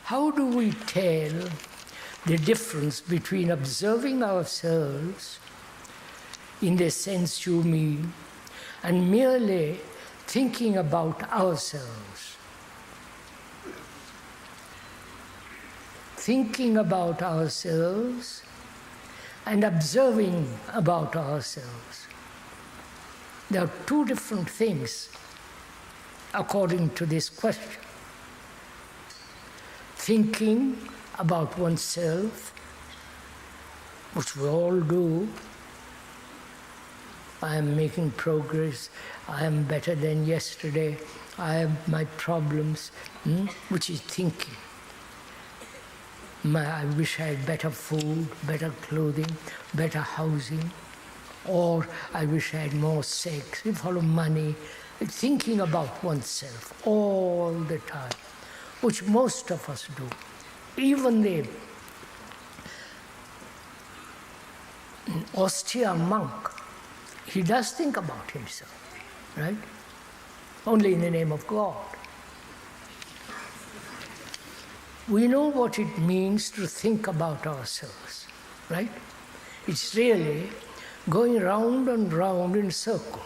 how do we tell the difference between observing ourselves in the sense you mean and merely thinking about ourselves? Thinking about ourselves and observing about ourselves. There are two different things according to this question. Thinking about oneself, which we all do. I am making progress, I am better than yesterday, I have my problems, which is thinking. I wish I had better food, better clothing, better housing, or I wish I had more sex, you follow money, thinking about oneself all the time, which most of us do. Even the austere monk, he does think about himself, right? Only in the name of God. We know what it means to think about ourselves, right? It's really going round and round in a circle.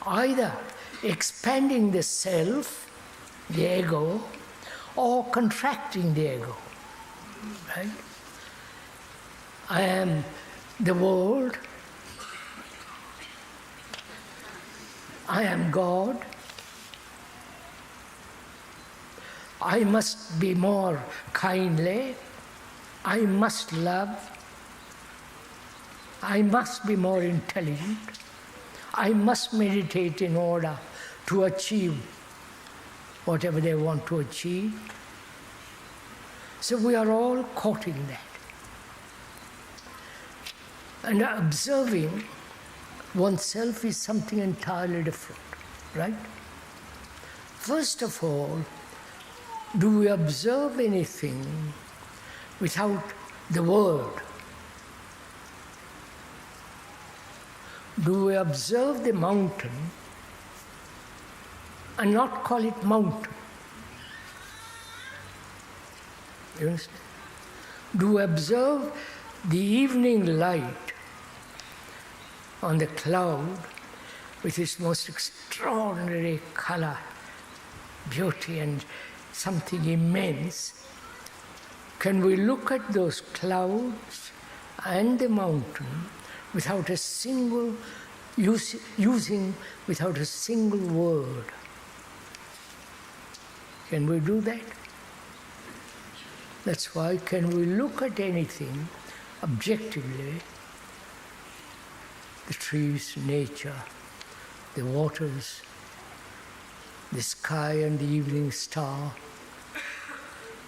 Either expanding the self, the ego, or contracting the ego, right? I am the world, I am God, I must be more kindly, I must love, I must be more intelligent, I must meditate in order to achieve whatever they want to achieve. So we are all caught in that. And observing oneself is something entirely different, right? First of all, do we observe anything without the word? Do we observe the mountain and not call it mountain? You understand? Do we observe the evening light on the cloud with its most extraordinary color, beauty, and something immense? Can we look at those clouds and the mountain without a single using without a single word? Can we do that? That's why can we look at anything objectively, the trees, nature, the waters, the sky and the evening star,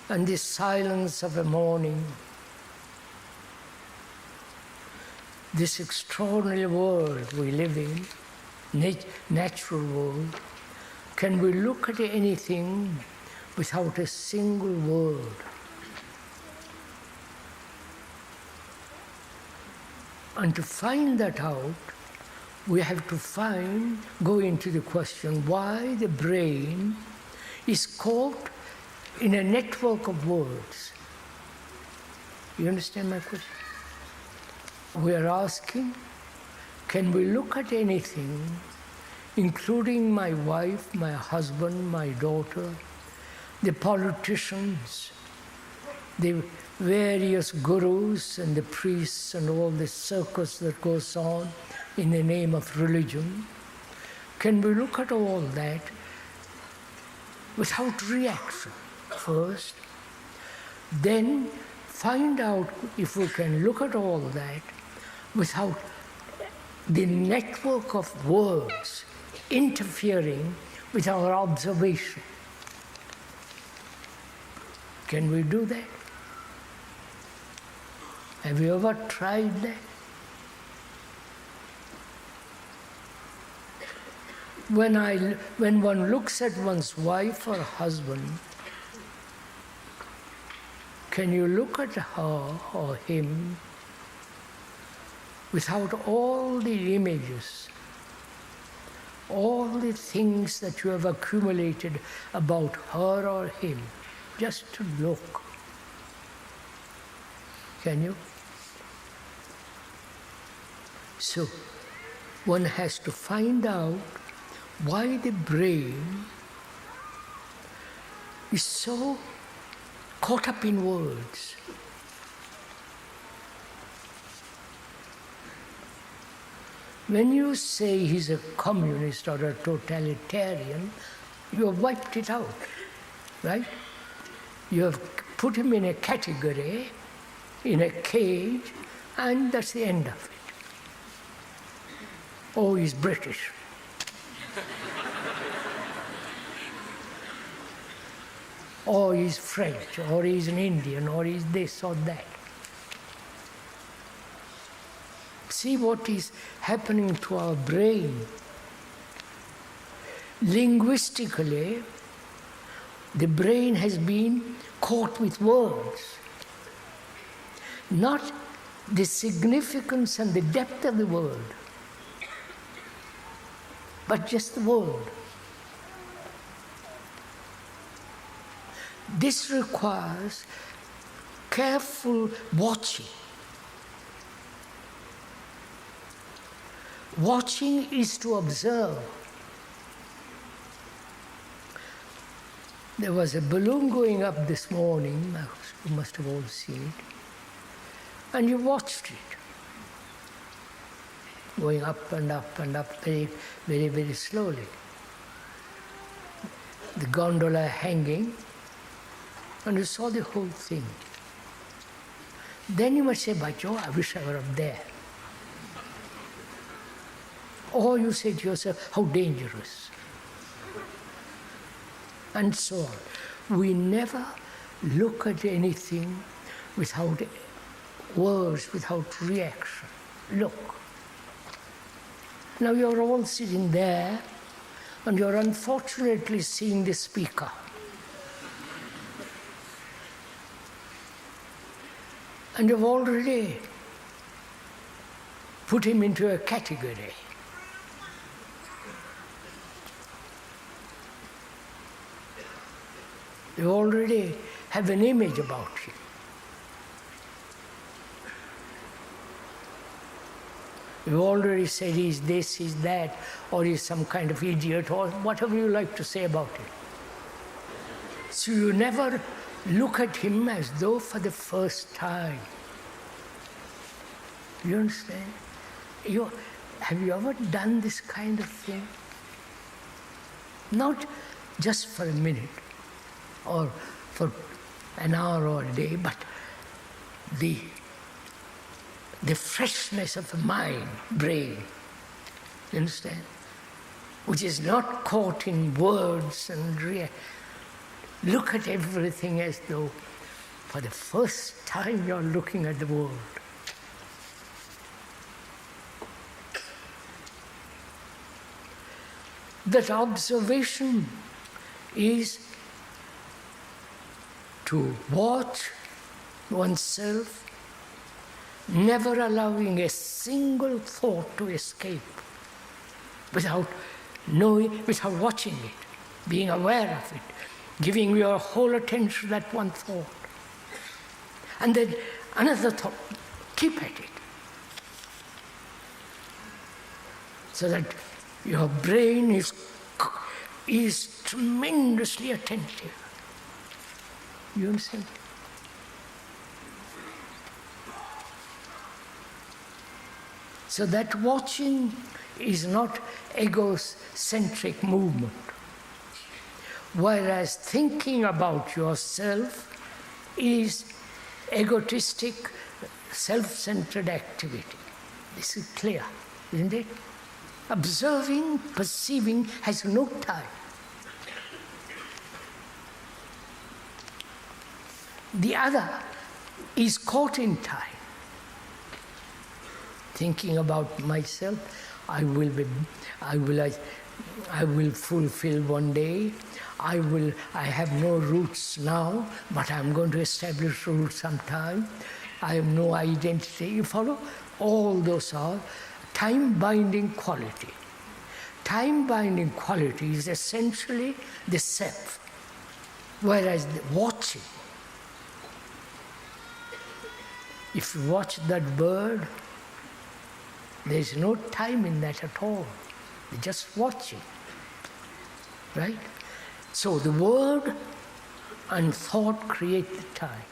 and the silence of a morning, this extraordinary world we live in, natural world, can we look at anything without a single word? And to find that out, we have to go into the question why the brain is caught in a network of words. You understand my question? We are asking, can we look at anything, including my wife, my husband, my daughter, the politicians, the various gurus and the priests and all the circus that goes on in the name of religion? Can we look at all that without reaction first? Then find out if we can look at all that without the network of words interfering with our observation. Can we do that? Have you ever tried that? When one looks at one's wife or husband, can you look at her or him without all the images all the things that you have accumulated about her or him, just to look. Can you? So, one has to find out why the brain is so caught up in words. When you say he's a communist or a totalitarian, you have wiped it out, right? You have put him in a category, in a cage, and that's the end of it. Oh, he's British. Or he's French, or he's an Indian, or he's this or that. See what is happening to our brain. Linguistically, the brain has been caught with words, not the significance and the depth of the word, but just the word. This requires careful watching. Watching is to observe. There was a balloon going up this morning, you must have all seen it, and you watched it, going up and up and up very, very, very slowly. The gondola hanging, and you saw the whole thing. Then you must say, by Joe, I wish I were up there. Or you say to yourself, how dangerous. And so on. We never look at anything without words, without reaction. Look. Now you're all sitting there, and you're unfortunately seeing the speaker. And you've already put him into a category. You already have an image about him. You already said he's this, he's that, or he's some kind of idiot, or whatever you like to say about him. So you never look at him as though for the first time. You understand? Have you ever done this kind of thing? Not just for a minute or for an hour or a day, but the freshness of the mind, brain, you understand? Which is not caught in words and look at everything as though for the first time you're looking at the world. That observation is to watch oneself, never allowing a single thought to escape without knowing, without watching it, being aware of it, giving your whole attention to that one thought. And then another thought, keep at it. So that your brain is tremendously attentive. You understand? So that watching is not egocentric movement, whereas thinking about yourself is egotistic, self-centered activity. This is clear, isn't it? Observing, perceiving has no time. The other is caught in time. Thinking about myself, I will fulfill one day. I have no roots now, but I'm going to establish roots sometime. I have no identity. You follow? All those are time-binding quality. time-binding quality is essentially the self, whereas the watching, if you watch that bird, there is no time in that at all. You're just watching, right? So the word and thought create the time.